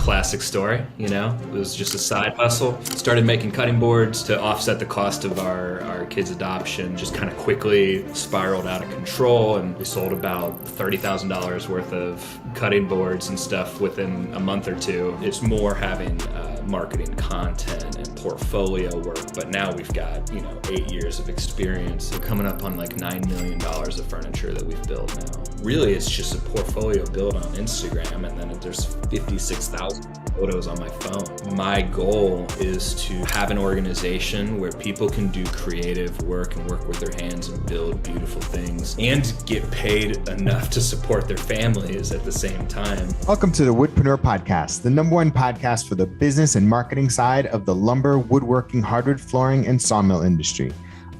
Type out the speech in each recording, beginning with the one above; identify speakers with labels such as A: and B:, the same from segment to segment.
A: classic story, you know? It was just a side hustle. Started making cutting boards to offset the cost of our kids' adoption. Just kind of quickly spiraled out of control, and we sold about $30,000 worth of cutting boards and stuff within a month or two. It's more having marketing content and portfolio work, but now we've got, 8 years of experience. We're coming up on like $9 million of furniture that we've built now. Really, it's just a portfolio built on Instagram, and then there's 56,000 photos on my phone. My goal is to have an organization where people can do creative work and work with their hands and build beautiful things and get paid enough to support their families at the same time.
B: Welcome to the Woodpreneur podcast, the #1 podcast for the business and marketing side of the lumber, woodworking, hardwood flooring, and sawmill industry.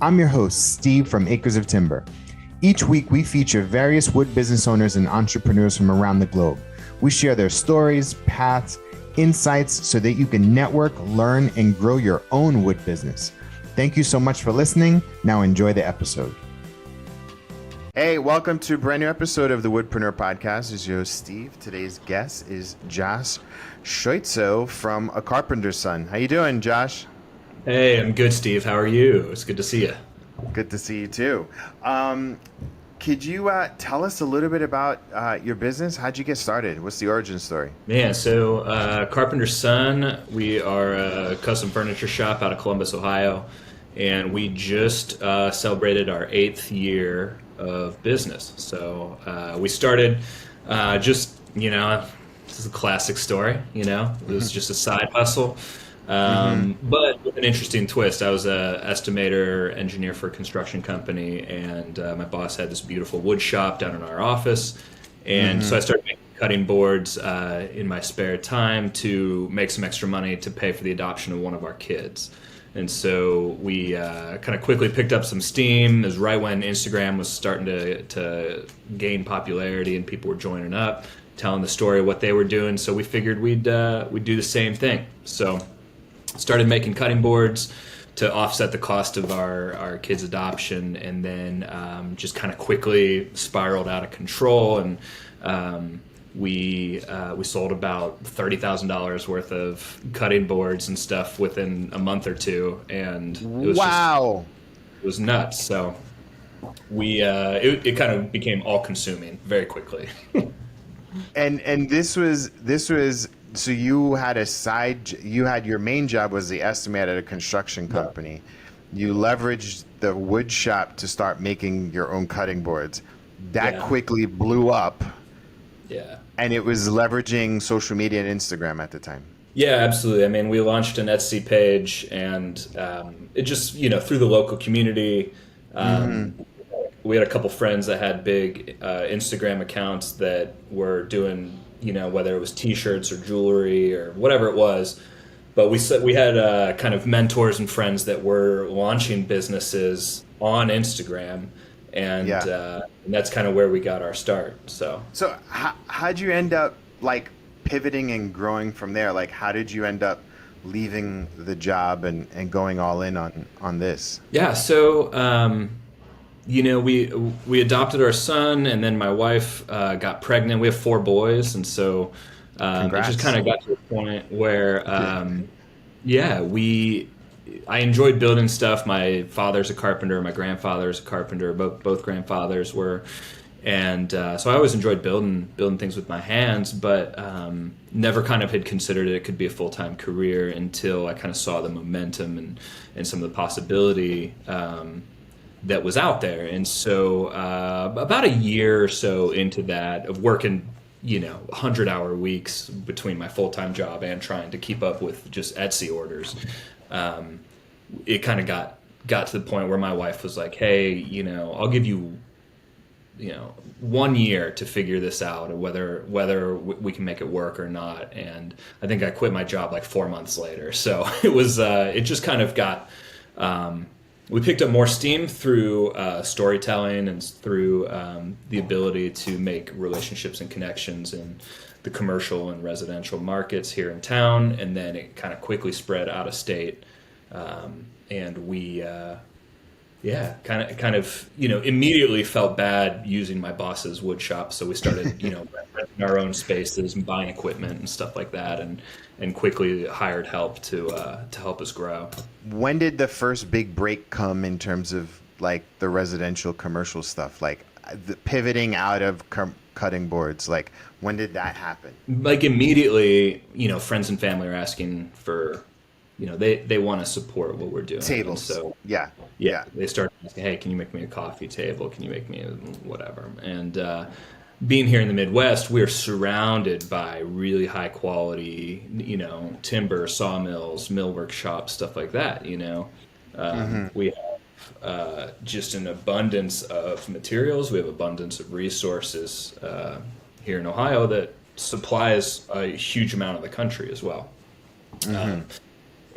B: I'm your host, Steve from Acres of Timber. Each week, we feature various wood business owners and entrepreneurs from around the globe. We share their stories, paths, insights so that you can network, learn, and grow your own wood business. Thank you so much for listening. Now enjoy the episode. Hey, welcome to a brand new episode of the Woodpreneur podcast. This is your host, Steve. Today's guest is Josh Scheutzow from A Carpenter's Son. How you doing, Josh?
A: Hey, I'm good, Steve. How are you? It's good to see you.
B: Good to see you too. Could you tell us a little bit about your business? How'd you get started? What's the origin story?
A: Man, so Carpenter's Son, we are a custom furniture shop out of Columbus, Ohio, and we just celebrated our 8th year of business. So we started this is a classic story, it was just a side hustle. But with an interesting twist. I was a estimator engineer for a construction company, and my boss had this beautiful wood shop down in our office, and so I started making cutting boards in my spare time to make some extra money to pay for the adoption of one of our kids. And so we kind of quickly picked up some steam. It was right when Instagram was starting to gain popularity and people were joining up, telling the story of what they were doing. So we figured we'd do the same thing. So started making cutting boards to offset the cost of our kids' adoption, and then just kind of quickly spiraled out of control, and we sold about $30,000 worth of cutting boards and stuff within a month or two, and it was it was nuts. So we it kind of became all consuming very quickly.
B: And this was so you had your main job was the estimator at a construction company. You leveraged the wood shop to start making your own cutting boards. That quickly blew up.
A: Yeah.
B: And it was leveraging social media and Instagram at the time.
A: Yeah, absolutely. I mean, we launched an Etsy page, and it just, through the local community, we had a couple friends that had big Instagram accounts that were doing, whether it was T-shirts or jewelry or whatever it was. But we had kind of mentors and friends that were launching businesses on Instagram, and that's kind of where we got our start. So
B: how'd you end up pivoting and growing from there? How did you end up leaving the job and going all in on this?
A: Yeah, so we adopted our son, and then my wife got pregnant. We have 4 boys, and so it just kind of got to a point where I enjoyed building stuff. My father's a carpenter, my grandfather's a carpenter, both grandfathers were, and so I always enjoyed building things with my hands, but never kind of had considered it could be a full-time career until I kind of saw the momentum and some of the possibility that was out there. And so about a year or so into that, of working 100-hour weeks between my full-time job and trying to keep up with just Etsy orders, it kind of got to the point where my wife was like, hey, I'll give you 1 year to figure this out, whether we can make it work or not. And I think I quit my job like 4 months later. So it just kind of got we picked up more steam through storytelling and through the ability to make relationships and connections in the commercial and residential markets here in town, and then it kind of quickly spread out of state, and we yeah, kind of, immediately felt bad using my boss's wood shop. So we started, renting our own spaces and buying equipment and stuff like that, and quickly hired help to help us grow.
B: When did the first big break come in terms of like the residential commercial stuff, like the pivoting out of cutting boards? Like when did that happen?
A: Like immediately, friends and family are asking for, they want to support what we're doing. And
B: Tables.
A: so
B: Yeah.
A: yeah, they started asking, hey, can you make me a coffee table? Can you make me a whatever? And being here in the Midwest, we're surrounded by really high quality, timber, sawmills, millwork shops, stuff like that. We have just an abundance of materials. We have abundance of resources here in Ohio that supplies a huge amount of the country as well.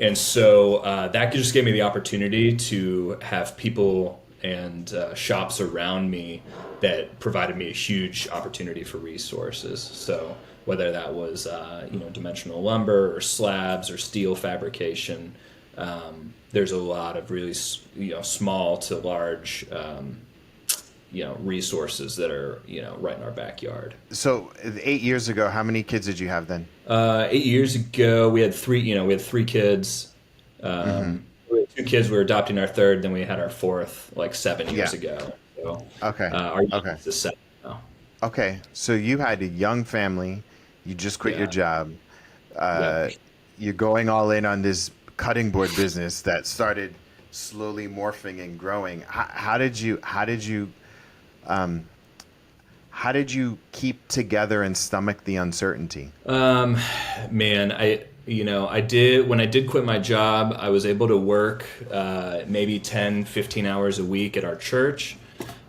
A: And so that just gave me the opportunity to have people and shops around me that provided me a huge opportunity for resources. So whether that was dimensional lumber or slabs or steel fabrication, there's a lot of really small to large resources that are right in our backyard.
B: So 8 years ago, how many kids did you have then?
A: 8 years ago, we had three. We had three kids. We had two kids. We were adopting our third. Then we had our fourth, like 7 years ago. So,
B: Okay.
A: Our youngest is 7 now.
B: Okay. So you had a young family. You just quit your job. You're going all in on this cutting board business that started slowly morphing and growing. How did you keep together and stomach the uncertainty?
A: Man, I did, when I did quit my job, I was able to work maybe 10, 15 hours a week at our church.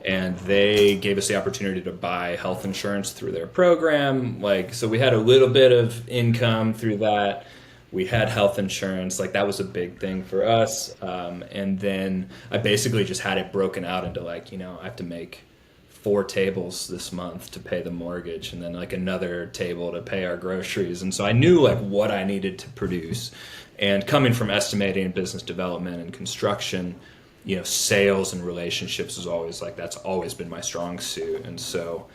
A: And they gave us the opportunity to buy health insurance through their program. So we had a little bit of income through that. We had health insurance. That was a big thing for us. And then I basically just had it broken out into I have to make 4 tables this month to pay the mortgage, and then another table to pay our groceries. And so I knew what I needed to produce. And coming from estimating and business development and construction, sales and relationships is always that's always been my strong suit. And so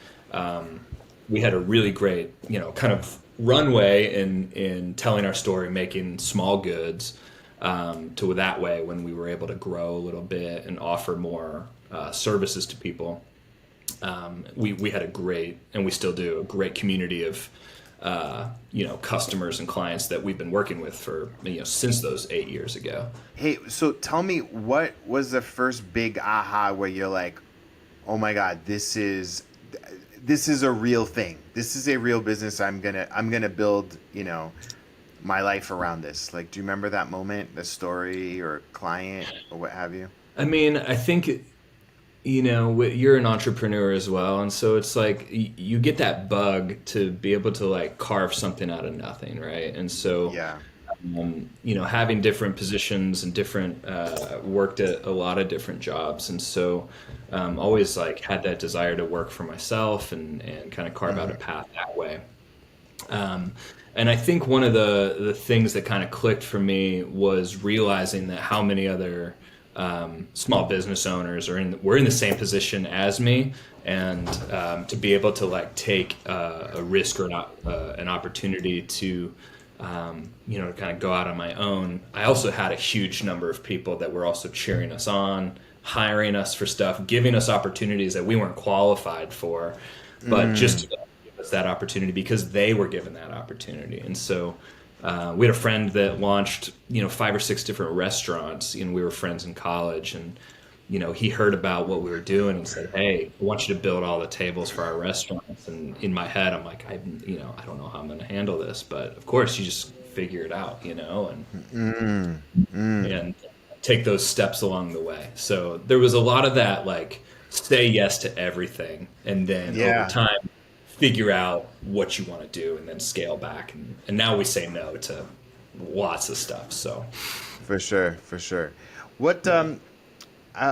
A: we had a really great, kind of runway in telling our story, making small goods, to that way when we were able to grow a little bit and offer more services to people. We had a great, and we still do, a great community of customers and clients that we've been working with for since those 8 years ago.
B: Hey, so tell me, what was the first big aha where you're like, oh my God, this is a real thing. This is a real business. I'm gonna build my life around this. Do you remember that moment, the story or client or what have you?
A: I mean, I think you're an entrepreneur as well, and so it's you get that bug to be able to carve something out of nothing, right? And so having different positions and different worked at a lot of different jobs, and so always had that desire to work for myself and kind of carve out a path that way. And I think one of the things that kind of clicked for me was realizing that how many other small business owners were in the same position as me, and to be able to take a risk or an opportunity to to kind of go out on my own. I also had a huge number of people that were also cheering us on, hiring us for stuff, giving us opportunities that we weren't qualified for, but just to give us that opportunity because they were given that opportunity. And so we had a friend that launched 5 or 6 different restaurants, and we were friends in college, and he heard about what we were doing and said, hey, I want you to build all the tables for our restaurants. And in my head, I'm like, I don't know how I'm going to handle this, but of course you just figure it out, and take those steps along the way. So there was a lot of that, say yes to everything, and then over time figure out what you want to do, and then scale back. And now we say no to lots of stuff. So
B: for sure. What?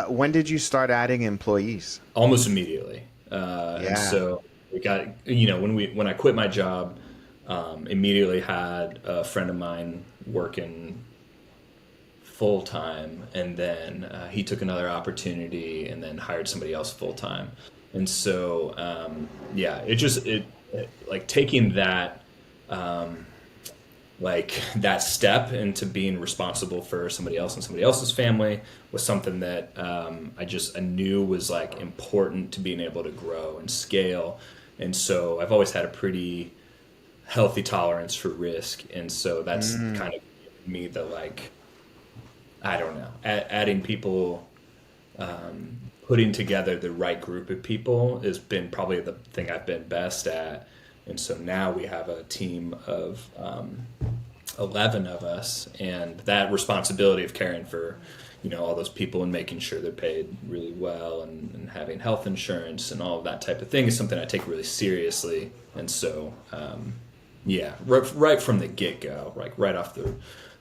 B: When did you start adding employees?
A: Almost immediately. And so we got, when I quit my job, immediately had a friend of mine working full time, and then he took another opportunity and then hired somebody else full time. And so, yeah, it like taking that, like that step into being responsible for somebody else and somebody else's family was something that I knew was like important to being able to grow and scale. And so I've always had a pretty healthy tolerance for risk, and so that's kind of given me the, like, I don't know, adding people, putting together the right group of people has been probably the thing I've been best at. And so now we have a team of 11 of us, and that responsibility of caring for, all those people and making sure they're paid really well, and having health insurance and all of that type of thing is something I take really seriously. And so, yeah, right from the get-go, like right off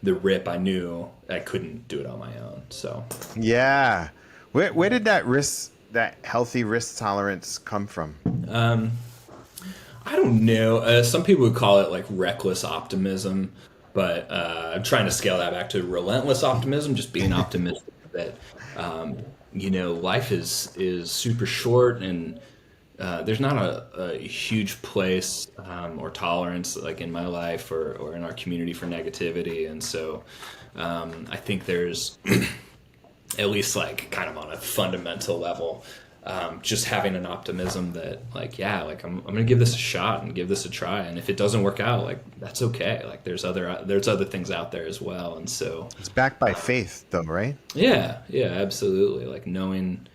A: the rip, I knew I couldn't do it on my own. So
B: yeah, where did that healthy risk tolerance come from?
A: I don't know. Some people would call it like reckless optimism, but I'm trying to scale that back to relentless optimism, just being optimistic that, life is super short, and there's not a huge place or tolerance like in my life or in our community for negativity. And so I think there's at least like kind of on a fundamental level, just having an optimism that like, yeah, like I'm going to give this a shot and give this a try. And if it doesn't work out, like that's okay. Like there's other things out there as well. And so
B: it's backed by faith though, right?
A: Yeah, absolutely. Like knowing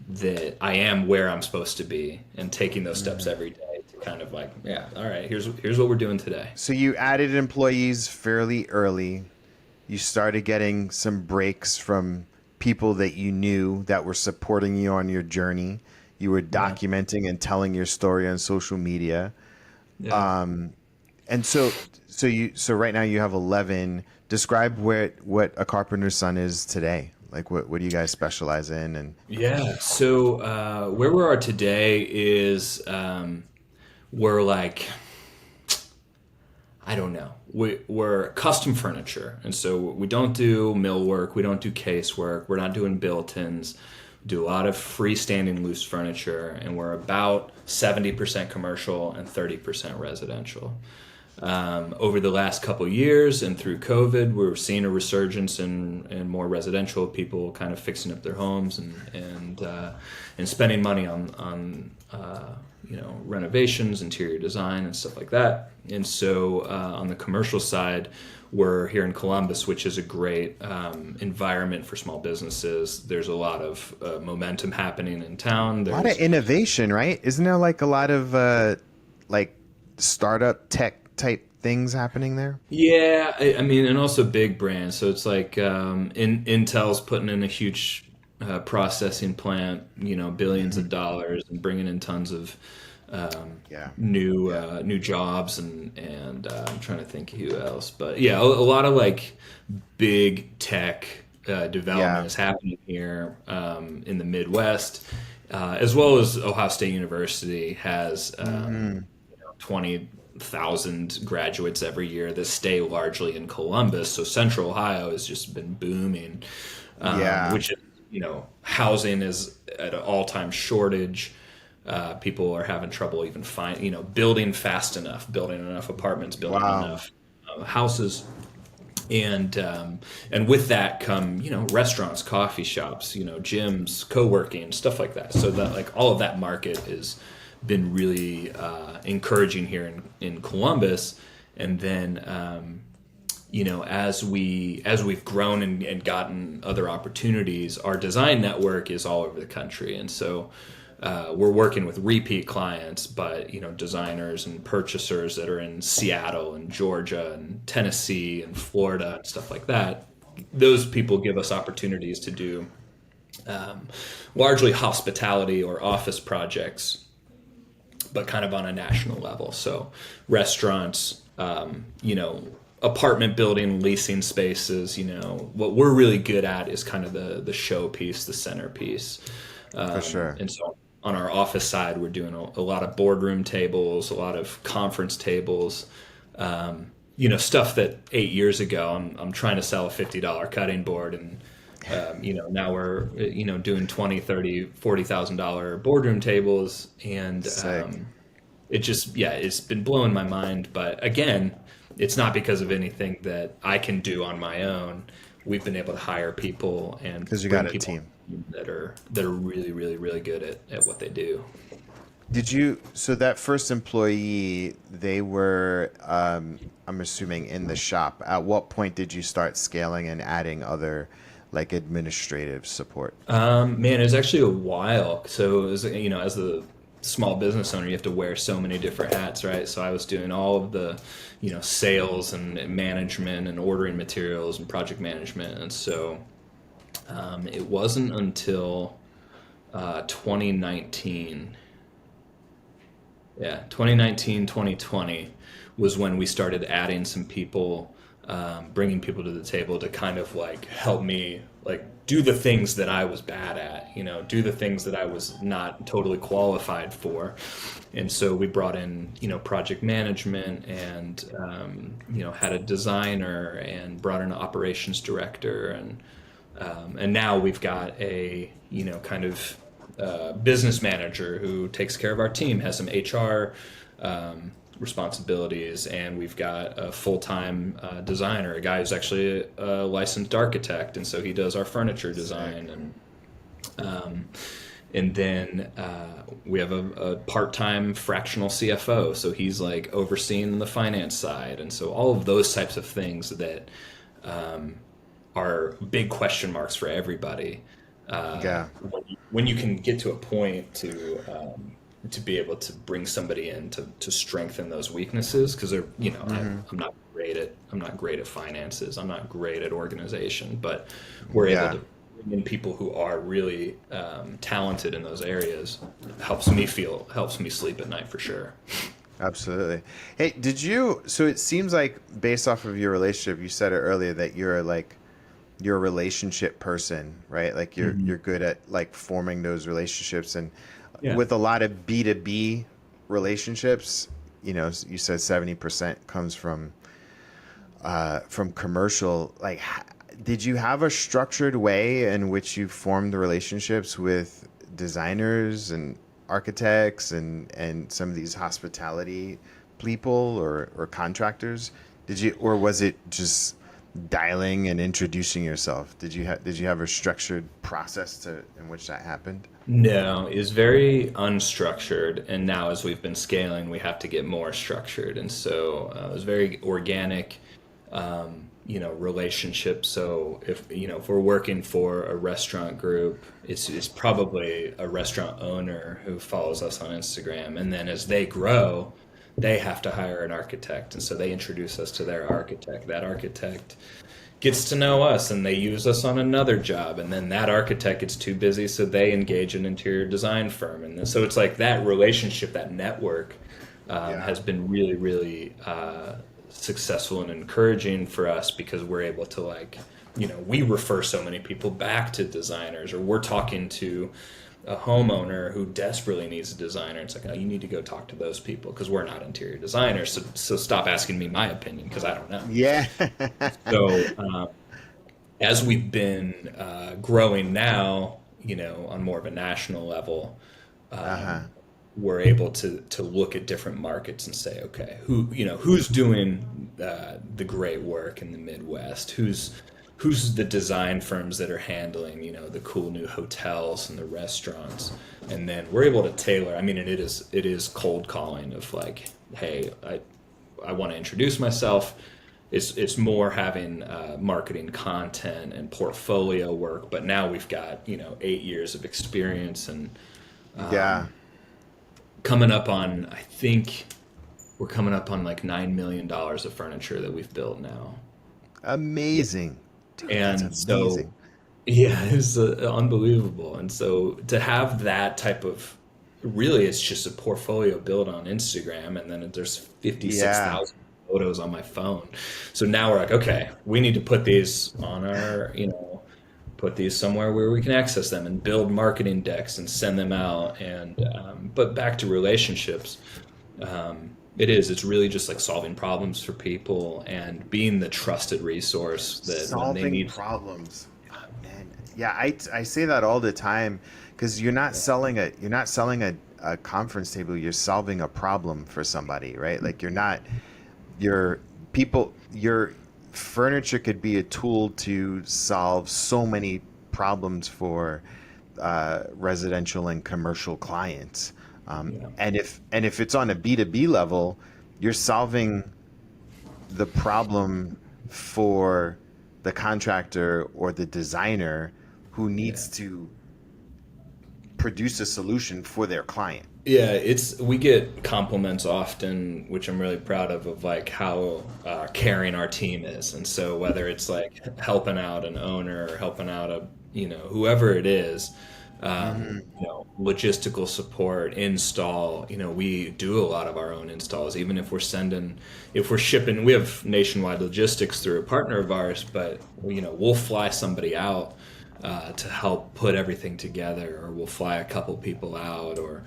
A: that I am where I'm supposed to be and taking those steps every day to kind of like, yeah, all right, here's what we're doing today.
B: So you added employees fairly early. You started getting some breaks from people that you knew that were supporting you on your journey. You were documenting and telling your story on social media.
A: Yeah.
B: And so right now you have 11. Describe what a carpenter's son is today. Like what do you guys specialize in? And
A: yeah, so where we are today is we're like, I don't know. We're custom furniture, and so we don't do millwork, we don't do casework, we're not doing built-ins. We do a lot of freestanding loose furniture, and we're about 70% commercial and 30% residential. Over the last couple of years and through COVID, we're seeing a resurgence in more residential people kind of fixing up their homes and spending money on renovations, interior design, and stuff like that. And so on the commercial side, we're here in Columbus, which is a great environment for small businesses. There's a lot of momentum happening in town. There's
B: a lot of innovation, right? Isn't there like a lot of like startup tech type things happening there?
A: Yeah, I mean, and also big brands. So it's like Intel's putting in a huge processing plant, billions of dollars, and bringing in tons of new jobs, and I'm trying to think who else, but yeah, a lot of like big tech development is happening here in the Midwest, as well as Ohio State University has 20,000 graduates every year that stay largely in Columbus. So Central Ohio has just been booming, which is, housing is at an all-time shortage. People are having trouble even building fast enough, building enough apartments, building enough houses. And with that come, restaurants, coffee shops, gyms, co-working, stuff like that. So that like all of that market has been really encouraging here in Columbus. And then, as we've grown and gotten other opportunities, our design network is all over the country. And so we're working with repeat clients, but designers and purchasers that are in Seattle and Georgia and Tennessee and Florida and stuff like that. Those people give us opportunities to do largely hospitality or office projects, but kind of on a national level. So restaurants, apartment building, leasing spaces. What we're really good at is kind of the showpiece, the centerpiece.
B: For sure.
A: And so on our office side, we're doing a lot of boardroom tables, a lot of conference tables, stuff that 8 years ago I'm trying to sell a $50 cutting board, and now we're doing 20, 30, $40,000 boardroom tables, and
B: Sick.
A: it just, yeah, it's been blowing my mind. But again, it's not because of anything that I can do on my own. We've been able to hire people and
B: Because you
A: bring
B: got a
A: people
B: team.
A: that are really, really, really good at what they do.
B: So that first employee, they were, I'm assuming, in the shop. At what point did you start scaling and adding other like administrative support?
A: Man, it was actually a while. So it was, as the small business owner, you have to wear so many different hats, right? So I was doing all of the, sales and management and ordering materials and project management. And so it wasn't until 2019. Yeah, 2019, 2020 was when we started adding some people, bringing people to the table to kind of like help me like do the things that I was bad at, do the things that I was not totally qualified for. And so we brought in, project management, and, had a designer, and brought in an operations director, and now we've got a, kind of business manager who takes care of our team, has some HR responsibilities, and we've got a full-time designer, a guy who's actually a licensed architect, and so he does our furniture design, and then we have a part-time fractional CFO, so he's like overseeing the finance side, and so all of those types of things that are big question marks for everybody.
B: Yeah.
A: When you can get to a point to be able to bring somebody in to strengthen those weaknesses, because they're, I'm not great at finances, I'm not great at organization, but we're
B: Yeah.
A: able to bring in people who are really talented in those areas. Helps me sleep at night for sure.
B: Absolutely. Hey, so it seems like based off of your relationship, you said it earlier that you're a relationship person, right? Like you're good at like forming those relationships, and
A: Yeah.
B: with a lot of B2B relationships, you said 70% comes from commercial. Like, did you have a structured way in which you formed the relationships with designers and architects and some of these hospitality people or contractors? Or was it just dialing and introducing yourself? Did you have a structured process in which that happened?
A: No, it's very unstructured, and now as we've been scaling, we have to get more structured. And so it was very organic, relationship. So if we're working for a restaurant group, it's probably a restaurant owner who follows us on Instagram, and then as they grow, they have to hire an architect, and so they introduce us to their architect. That architect gets to know us, and they use us on another job, and then that architect gets too busy, so they engage an interior design firm, and then, so it's like that relationship, that network has been really, really successful and encouraging for us, because we're able to we refer so many people back to designers, or we're talking to a homeowner who desperately needs a designer. It's like, oh, you need to go talk to those people, because we're not interior designers. So stop asking me my opinion, because I don't know.
B: Yeah.
A: So as we've been growing now, on more of a national level, we're able to look at different markets and say, okay, who's doing the great work in the Midwest? Who's the design firms that are handling, the cool new hotels and the restaurants? And then we're able to tailor. I mean, it is cold calling of like, hey, I want to introduce myself. It's more having marketing content and portfolio work. But now we've got 8 years of experience, and
B: Yeah.
A: coming up on, I think we're coming up on like $9 million of furniture that we've built now.
B: Amazing. Dude, that's
A: And so,
B: amazing.
A: yeah, it's unbelievable. And so to have that type of, really, it's just a portfolio built on Instagram, and then there's
B: Yeah.
A: 56,000 photos on my phone. So now we're like, okay, we need to put these on put these somewhere where we can access them, and build marketing decks and send them out. And but back to relationships, It is. It's really just like solving problems for people and being the trusted resource that when they
B: Solving
A: need.
B: problems. Man, yeah, I say that all the time because you're not selling a conference table. You're solving a problem for somebody, right? Like your your furniture could be a tool to solve so many problems for residential and commercial clients.
A: Yeah.
B: And if it's on a B2B level, you're solving the problem for the contractor or the designer who
A: Yeah.
B: needs to produce a solution for their client.
A: Yeah, it's we get compliments often, which I'm really proud of like how caring our team is. And so whether it's like helping out an owner or helping out a whoever it is,
B: Hmm.
A: logistical support, install. We do a lot of our own installs, even if we're shipping. We have nationwide logistics through a partner of ours, but we'll fly somebody out to help put everything together, or we'll fly a couple people out, or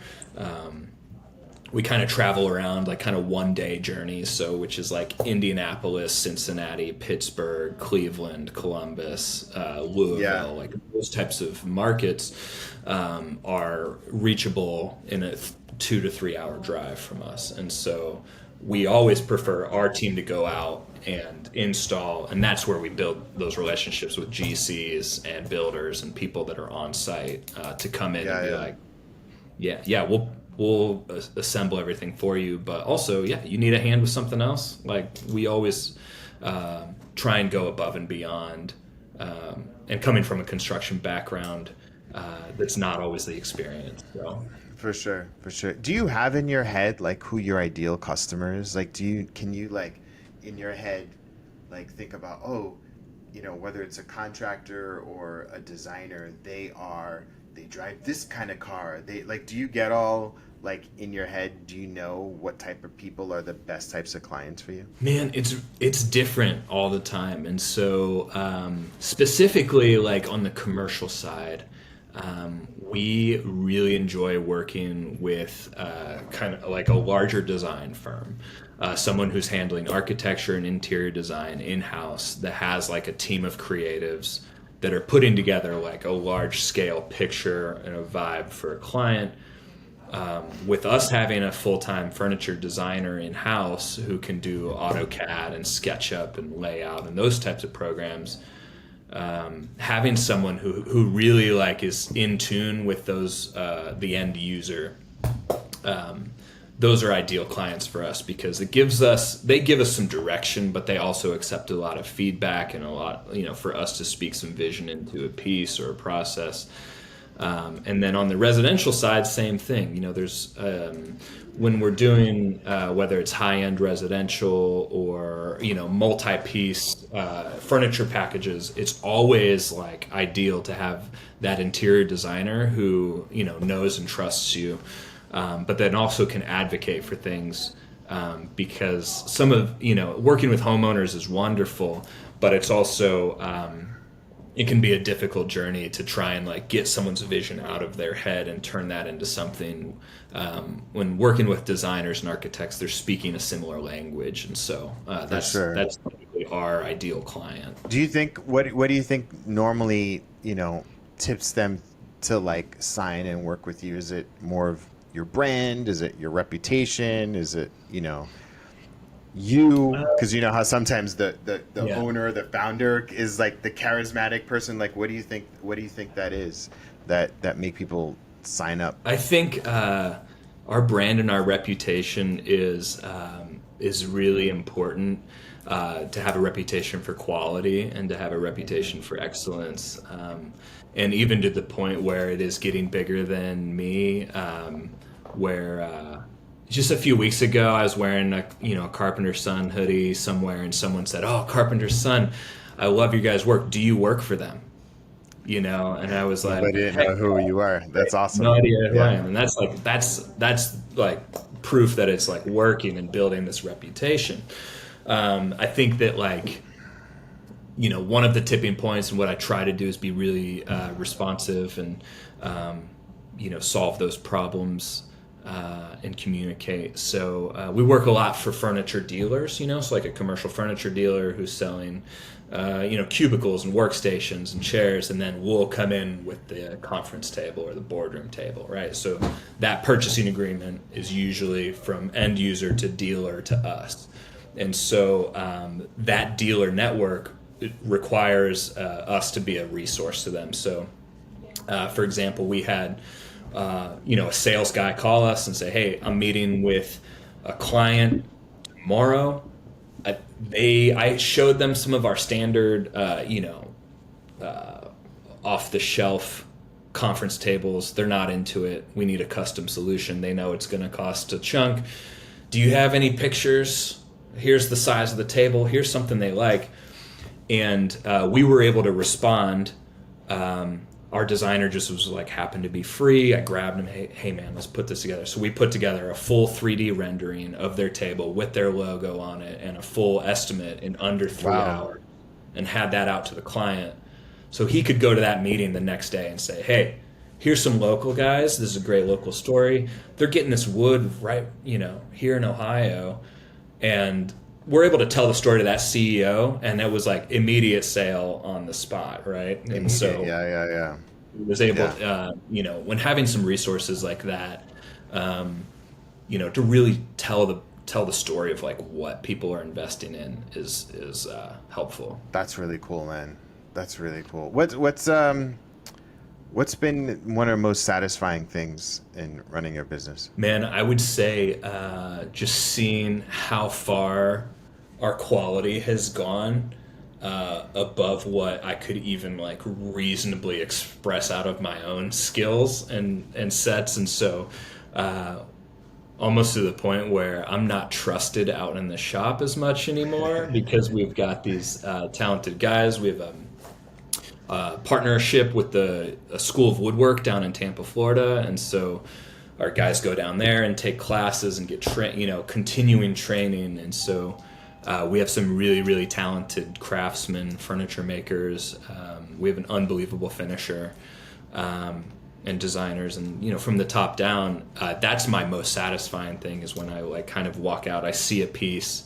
A: we kind of travel around like kind of 1 day journeys. So, which is like Indianapolis, Cincinnati, Pittsburgh, Cleveland, Columbus,
B: Yeah.
A: Louisville, like those types of markets are reachable in a 2 to 3 hour drive from us. And so we always prefer our team to go out and install, and that's where we build those relationships with GCs and builders and people that are on site to come in and
B: Yeah,
A: be
B: yeah.
A: like, yeah, we'll assemble everything for you, but also, yeah, you need a hand with something else. Like we always try and go above and beyond. And coming from a construction background, that's not always the experience. So
B: For sure, for sure. Do you have in your head like who your ideal customer is? Like, can you like in your head like think about, oh, whether it's a contractor or a designer, they drive this kind of car. They like, do you get all like in your head? Do you know what type of people are the best types of clients for you?
A: man, it's different all the time, and so specifically like on the commercial side, we really enjoy working with kind of like a larger design firm, someone who's handling architecture and interior design in house that has like a team of creatives that are putting together like a large scale picture and a vibe for a client, with us having a full-time furniture designer in-house who can do AutoCAD and SketchUp and layout and those types of programs, having someone who really like is in tune with those the end user, those are ideal clients for us because they give us some direction, but they also accept a lot of feedback and a lot, for us to speak some vision into a piece or a process. And then on the residential side, same thing. There's when we're doing whether it's high-end residential or multi-piece furniture packages, it's always like ideal to have that interior designer who knows and trusts you, but then also can advocate for things, because some of working with homeowners is wonderful, but it's also it can be a difficult journey to try and like get someone's vision out of their head and turn that into something. When working with designers and architects, they're speaking a similar language, and so
B: For sure.
A: that's typically our ideal client.
B: Do you think what do you think normally, tips them to like sign and work with you? Is it more of your brand? Is it your reputation? Is it, because you know how sometimes the
A: Yeah.
B: owner, the founder is like the charismatic person. Like what do you think that is that make people sign up?
A: I think our brand and our reputation is really important. To have a reputation for quality and to have a reputation for excellence, and even to the point where it is getting bigger than me. Where just a few weeks ago, I was wearing a Carpenter's Son hoodie somewhere, and someone said, "Oh, Carpenter's Son, I love your guys' work. Do you work for them?" And I was
B: But I
A: like,
B: didn't
A: "Heck,
B: know who you are. That's
A: no
B: awesome.
A: idea who I
B: Yeah,
A: am." And that's like proof that it's like working and building this reputation. I think that like one of the tipping points and what I try to do is be really responsive and solve those problems and communicate. So we work a lot for furniture dealers, so like a commercial furniture dealer who's selling, cubicles and workstations and chairs, and then we'll come in with the conference table or the boardroom table, right? So that purchasing agreement is usually from end user to dealer to us. And so that dealer network requires us to be a resource to them. So, for example, we had a sales guy call us and say, "Hey, I'm meeting with a client tomorrow." I showed them some of our standard, off the shelf conference tables. They're not into it. We need a custom solution. They know it's going to cost a chunk. Do you have any pictures? Here's the size of the table. Here's something they like. And we were able to respond. Our designer just was like, happened to be free. I grabbed him. Hey man, let's put this together. So we put together a full 3D rendering of their table with their logo on it and a full estimate in under 3 hours, and had that out to the client. So he could go to that meeting the next day and say, "Hey, here's some local guys. This is a great local story. They're getting this wood right, here in Ohio." And we're able to tell the story to that CEO, and it was like immediate sale on the spot, right? And so was able, when having some resources like that, to really tell the story of like what people are investing in is helpful.
B: That's really cool, man. That's really cool. What's been one of the most satisfying things in running your business?
A: Man, I would say just seeing how far our quality has gone above what I could even like reasonably express out of my own skills and sets. And so almost to the point where I'm not trusted out in the shop as much anymore because we've got these talented guys. We have a partnership with a School of Woodwork down in Tampa, Florida. And so our guys go down there and take classes and get continuing training. And so we have some really, really talented craftsmen, furniture makers. We have an unbelievable finisher and designers. And, from the top down, that's my most satisfying thing is when I like kind of walk out, I see a piece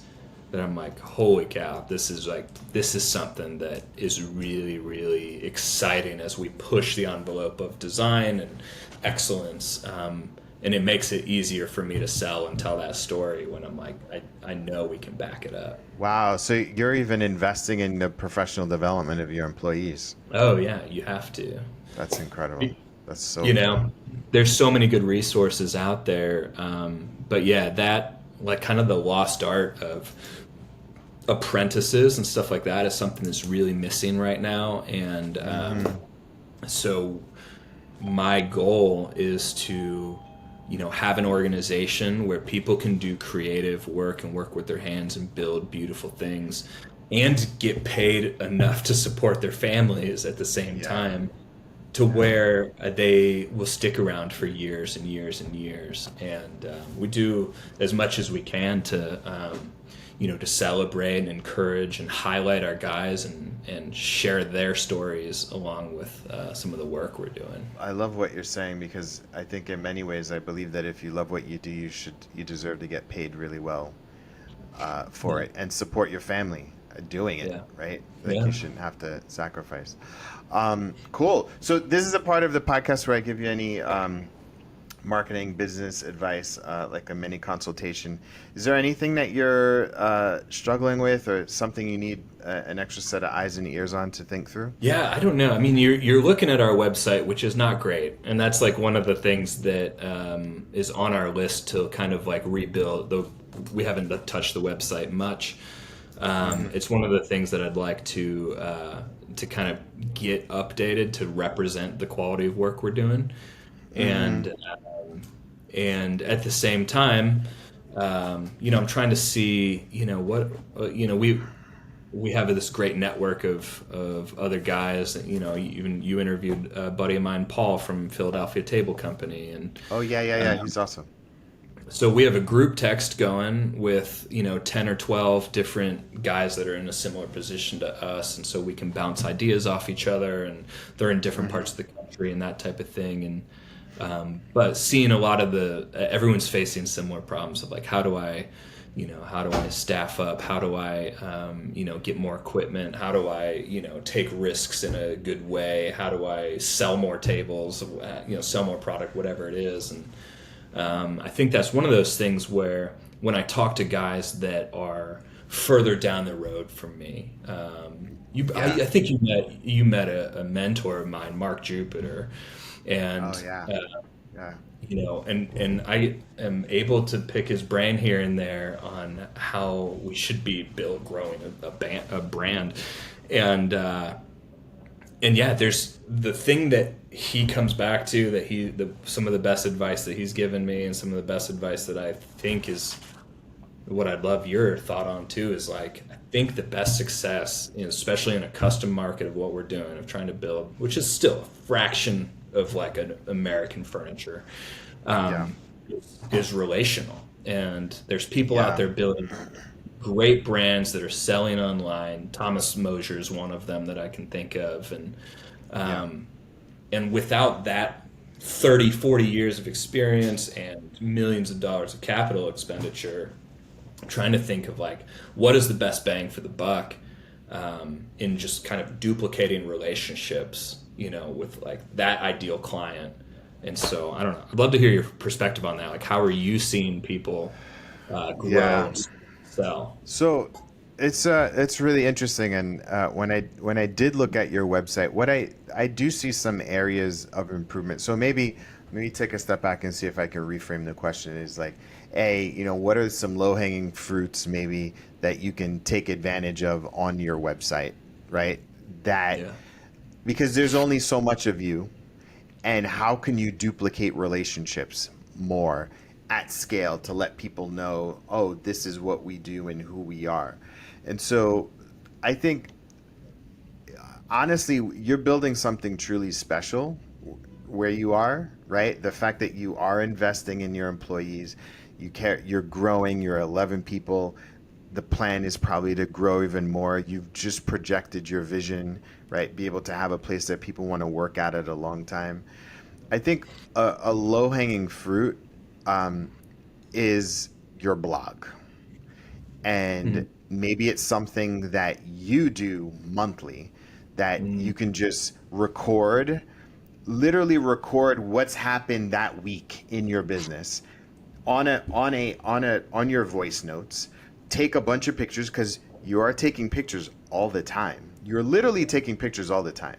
A: that I'm like, holy cow, this is something that is really, really exciting as we push the envelope of design and excellence. And it makes it easier for me to sell and tell that story when I'm like, I know we can back it up.
B: Wow. So you're even investing in the professional development of your employees.
A: Oh yeah, you have to.
B: That's incredible. That's so
A: cool. There's so many good resources out there. But yeah, that like kind of the lost art of apprentices and stuff like that is something that's really missing right now. And so my goal is to have an organization where people can do creative work and work with their hands and build beautiful things and get paid enough to support their families at the same time, to where they will stick around for years and years and years. And we do as much as we can to to celebrate and encourage and highlight our guys and share their stories along with some of the work we're doing.
B: I love what you're saying, because I think in many ways I believe that if you love what you do, you deserve to get paid really well for it and support your family doing it, right? Like you shouldn't have to sacrifice. Cool. So this is a part of the podcast where I give you any marketing business advice, like a mini consultation. Is there anything that you're struggling with, or something you need an extra set of eyes and ears on to think through?
A: Yeah, I don't know. I mean, you're looking at our website, which is not great, and that's like one of the things that is on our list to kind of like rebuild. Though we haven't touched the website much. It's one of the things that I'd like to kind of get updated to represent the quality of work we're doing. And at the same time, I'm trying to see, we have this great network of other guys that, even you interviewed a buddy of mine, Paul from Philadelphia Table Company. And
B: he's awesome.
A: So we have a group text going with, 10 or 12 different guys that are in a similar position to us. And so we can bounce ideas off each other, and they're in different parts of the country and that type of thing. And But seeing a lot of everyone's facing similar problems of like, how do I staff up? How do I, get more equipment? How do I, take risks in a good way? How do I sell more tables, sell more product, whatever it is. And I think that's one of those things where when I talk to guys that are further down the road from me, I think you met a mentor of mine, Mark Jupiter, and
B: Oh yeah. Yeah.
A: and I am able to pick his brain here and there on how we should be growing a brand, and yeah, there's the thing that he comes back to some of the best advice that he's given me, and some of the best advice that I think is what I'd love your thought on too, is like, I think the best success, especially in a custom market of what we're doing, of trying to build, which is still a fraction of like an American furniture, is relational. And there's people out there building great brands that are selling online. Thomas Mosier is one of them that I can think of. And without that 30, 40 years of experience and millions of dollars of capital expenditure, trying to think of like, what is the best bang for the buck, in just kind of duplicating relationships, with like that ideal client. And so I don't know, I'd love to hear your perspective on that. Like, how are you seeing people grow and sell?
B: So it's really interesting. And when I did look at your website, what I do see some areas of improvement. So maybe take a step back and see if I can reframe the question. Is like, what are some low-hanging fruits maybe that you can take advantage of on your website, right? Because there's only so much of you, and how can you duplicate relationships more at scale to let people know, oh, this is what we do and who we are. And so I think, honestly, you're building something truly special where you are, right? The fact that you are investing in your employees, you're growing, you're 11 people. The plan is probably to grow even more. You've just projected your vision, right? Be able to have a place that people want to work at a long time. I think a low-hanging fruit is your blog. And maybe it's something that you do monthly that you can just literally record what's happened that week in your business on your voice notes. Take a bunch of pictures, because you are taking pictures all the time. You're literally taking pictures all the time.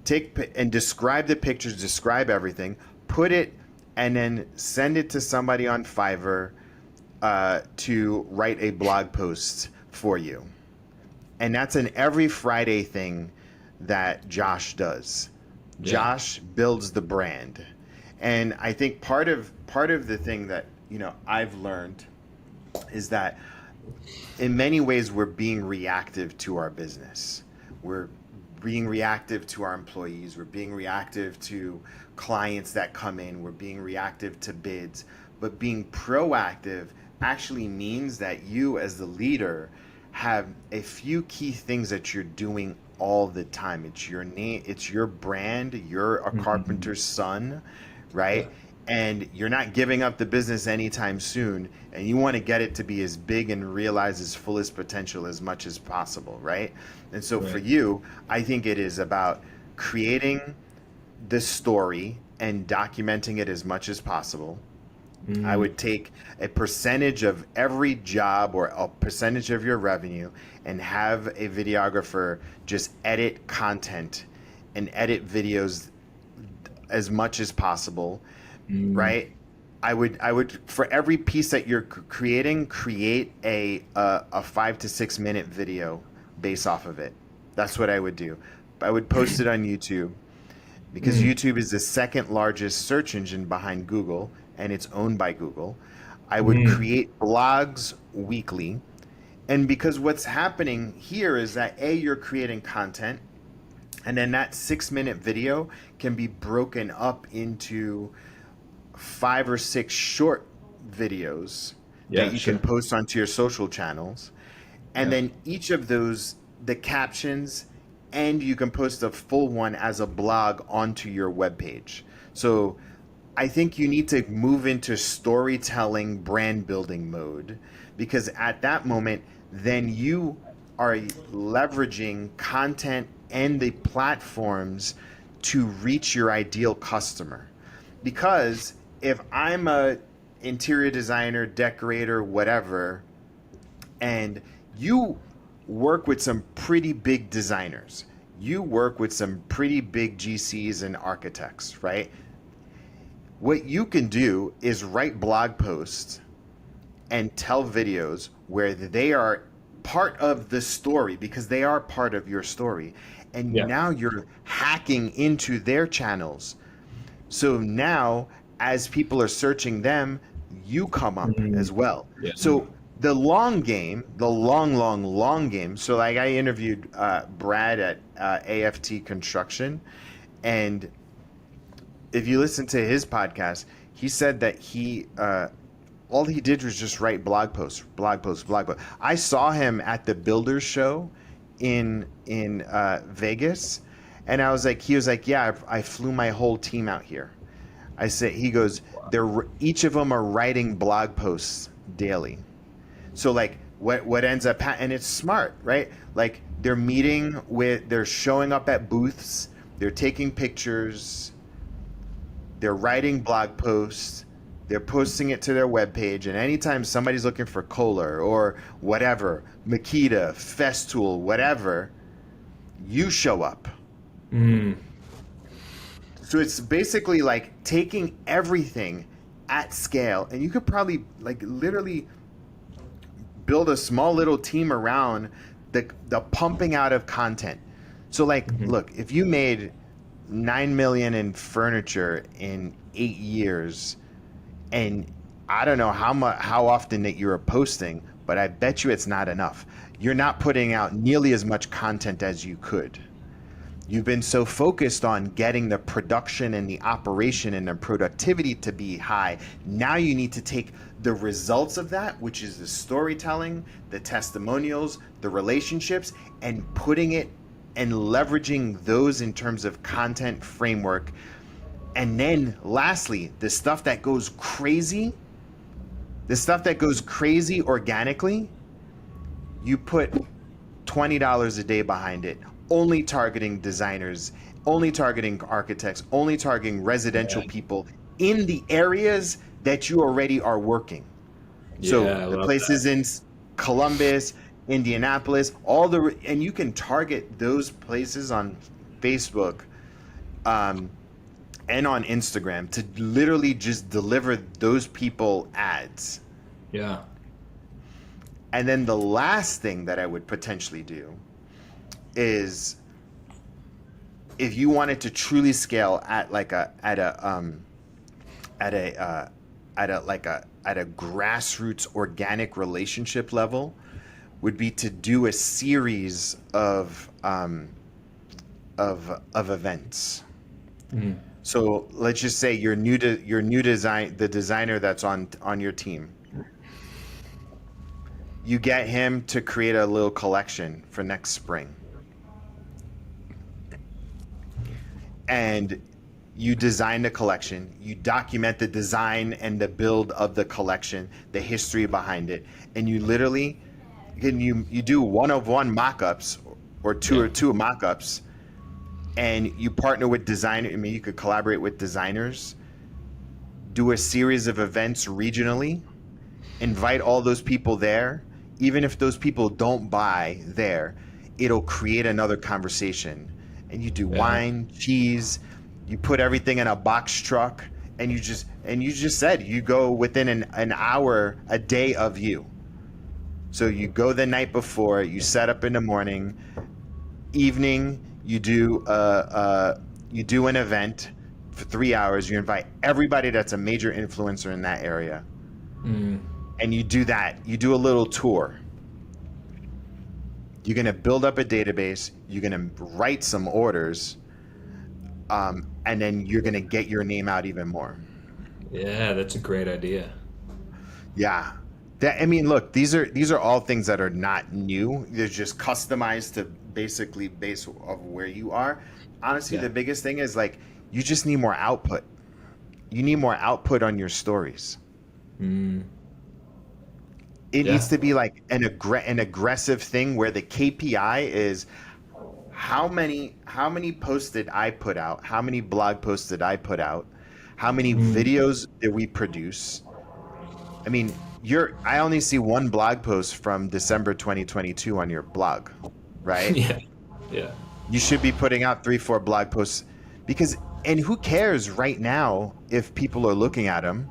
B: Take and describe the pictures, describe everything, put it, and then send it to somebody on Fiverr to write a blog post for you. And that's an every Friday thing that Josh does. Yeah. Josh builds the brand. And I think part of the thing that, I've learned is that in many ways we're being reactive to our business. We're being reactive to our employees. We're being reactive to clients that come in. We're being reactive to bids. But being proactive actually means that you as the leader have a few key things that you're doing all the time. It's your name, it's your brand, you're a carpenter's son, right? Yeah. And you're not giving up the business anytime soon, and you want to get it to be as big and realize its fullest potential as much as possible, right? And so for you, I think it is about creating the story and documenting it as much as possible. I would take a percentage of every job or a percentage of your revenue and have a videographer just edit content and edit videos as much as possible, right? I would for every piece that you're creating, create a 5 to 6 minute video based off of it. That's what I would do. I would post it on YouTube, because YouTube is the second largest search engine behind Google, and it's owned by Google. I would create blogs weekly. And because what's happening here is that you're creating content, and then that 6 minute video can be broken up into 5 or 6 short videos that you can post onto your social channels. And then each of those, the captions, and you can post a full one as a blog onto your webpage. So I think you need to move into storytelling, brand building mode, because at that moment, then you are leveraging content and the platforms to reach your ideal customer. Because if I'm a interior designer, decorator, whatever, and you work with some pretty big designers, you work with some pretty big GCs and architects, right? What you can do is write blog posts and tell videos where they are part of the story, because they are part of your story. And
A: Yeah.
B: now you're hacking into their channels. So now, as people are searching them, you come up as well.
A: Yeah.
B: So the long game, the long game. So like I interviewed Brad at AFT Construction, and if you listen to his podcast, he said that all he did was just write blog posts. I saw him at the Builders Show in Vegas, and he was like, yeah, I flew my whole team out here. He goes, each of them are writing blog posts daily. So like what ends up and it's smart, right? Like they're showing up at booths, they're taking pictures, they're writing blog posts, they're posting it to their webpage, and anytime somebody's looking for Kohler or whatever, Makita, Festool, whatever, you show up. So it's basically like taking everything at scale, and you could probably like literally build a small little team around the pumping out of content. So like, look, if you made $9 million in furniture in 8 years, and I don't know how often that you're posting, but I bet you it's not enough. You're not putting out nearly as much content as you could. You've been so focused on getting the production and the operation and the productivity to be high. Now you need to take the results of that, which is the storytelling, the testimonials, the relationships, and putting it and leveraging those in terms of content framework. And then lastly, the stuff that goes crazy organically, you put $20 a day behind it, only targeting designers, only targeting architects, only targeting residential people in the areas that you already are working. So the places in Columbus, Indianapolis, and you can target those places on Facebook and on Instagram to literally just deliver those people ads.
A: Yeah.
B: And then the last thing that I would potentially do is, if you wanted to truly scale at a grassroots organic relationship level, would be to do a series of events. So let's just say the designer that's on your team. You get him to create a little collection for next spring. And you design the collection, you document the design and the build of the collection, the history behind it, and you literally you do one-of-one mock-ups or two mock-ups, and you partner with designers. I mean, you could collaborate with designers, do a series of events regionally, invite all those people there. Even if those people don't buy there, it'll create another conversation. And you do wine, cheese, you put everything in a box truck, and you just said you go within an hour a day of you. So you go the night before, you set up in the morning, evening you do an event for 3 hours. You invite everybody that's a major influencer in that area, and you do that. You do a little tour. You're gonna build up a database. You're gonna write some orders, and then you're gonna get your name out even more.
A: Yeah, that's a great idea.
B: Yeah. Look, these are all things that are not new. They're just customized to basically base of where you are. Honestly, the biggest thing is like you just need more output. you need more output on your stories. It
A: Yeah.
B: needs to be like an aggressive thing where the KPI is how many posts did I put out? How many blog posts did I put out? How many videos did we produce? I mean, I only see one blog post from December 2022 on your blog, right?
A: Yeah. Yeah.
B: You should be putting out 3-4 blog posts and who cares right now if people are looking at them?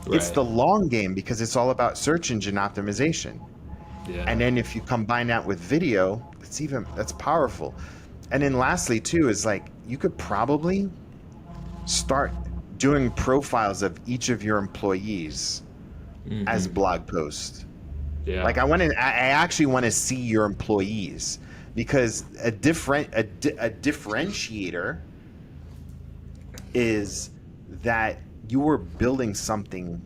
B: It's
A: Right.
B: the long game because it's all about search engine optimization.
A: Yeah.
B: And then if you combine that with video, that's powerful. And then lastly too is like you could probably start doing profiles of each of your employees as blog posts.
A: Yeah.
B: Like I actually want to see your employees because a differentiator is that you are building something.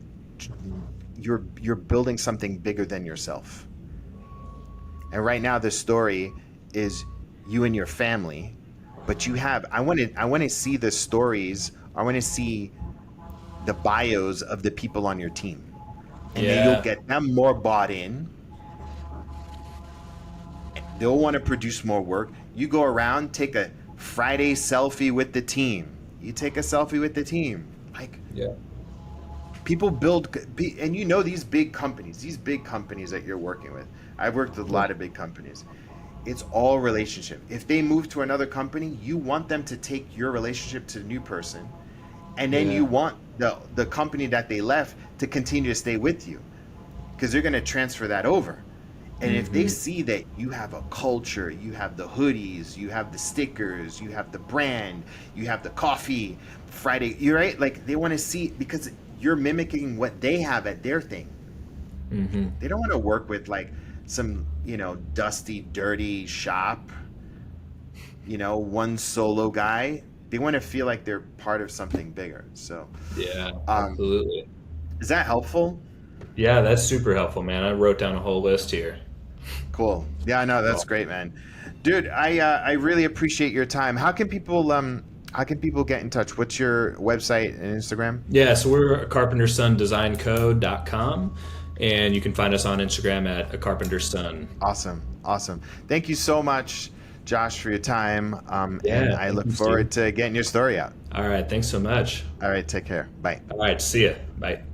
B: You're building something bigger than yourself. And right now the story is you and your family, but I want to see the stories. I want to see the bios of the people on your team. And then you'll get them more bought in. They'll want to produce more work. You go around, take a Friday selfie with the team. You take a selfie with the team. Like, people build, and you know these big companies that you're working with. I've worked with a lot of big companies. It's all relationship. If they move to another company, you want them to take your relationship to the new person, and then you want the company that they left to continue to stay with you because they're going to transfer that over. And if they see that you have a culture, you have the hoodies, you have the stickers, you have the brand, you have the coffee, Friday, you're right. Like they want to see because you're mimicking what they have at their thing. They don't want to work with like some, dusty, dirty shop, one solo guy. They want to feel like they're part of something bigger. So,
A: Absolutely.
B: Is that helpful?
A: Yeah, that's super helpful, man. I wrote down a whole list here.
B: Cool. Yeah, no, that's great, man. Dude, I really appreciate your time. How can people get in touch? What's your website and Instagram?
A: Yeah, so we're carpentersondesignco.com, and you can find us on Instagram at a carpenter's son.
B: Awesome. Thank you so much, Josh, for your time. And I look
A: you,
B: forward to getting your story out.
A: All right, thanks so much.
B: All right, take care. Bye.
A: All right, see ya. Bye.